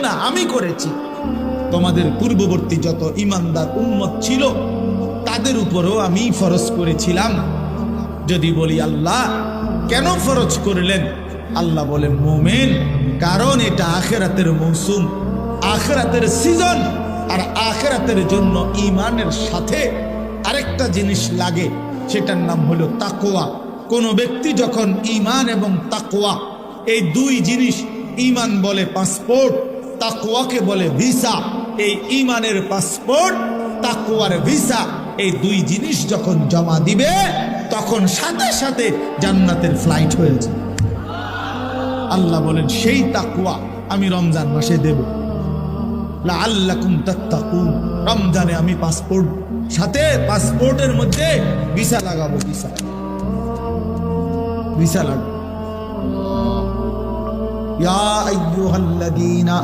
না, আমি করেছি। তোমাদের পূর্ববর্তী যত ইমানদার উম্মত ছিল তাদের উপরও আমি ফরজ করেছিলাম। যদি বলি আল্লাহ কেন ফরজ করলেন, আল্লাহ বলেন মুমিন, কারণ এটা আখিরাতের মৌসুম, আখিরাতের সিজন। আর আখিরাতের জন্য ঈমানের সাথে আরেকটা জিনিস লাগে, সেটার নাম হলো তাকওয়া। কোন ব্যক্তি যখন ঈমান এবং তাকওয়া, এই দুই জিনিস, ঈমান বলে পাসপোর্ট, তাকওয়াকে বলে ভিসা। এই ঈমানের পাসপোর্ট, তাকওয়ার ভিসা, এই দুই জিনিস যখন জমা দিবে তখন সাথে সাথে জান্নাতের ফ্লাইট হয়েছে। আল্লাহ বলেন সেই তাকওয়া আমি রমজান মাসে দেব, লাআল্লাকুম তাত্তাকুন। রমজানে আমি পাসপোর্ট, সাথে পাসপোর্টের মধ্যে ভিসা লাগাবো, ভিসা লাগাবো। ইয়া আইয়ুহাল্লাযীনা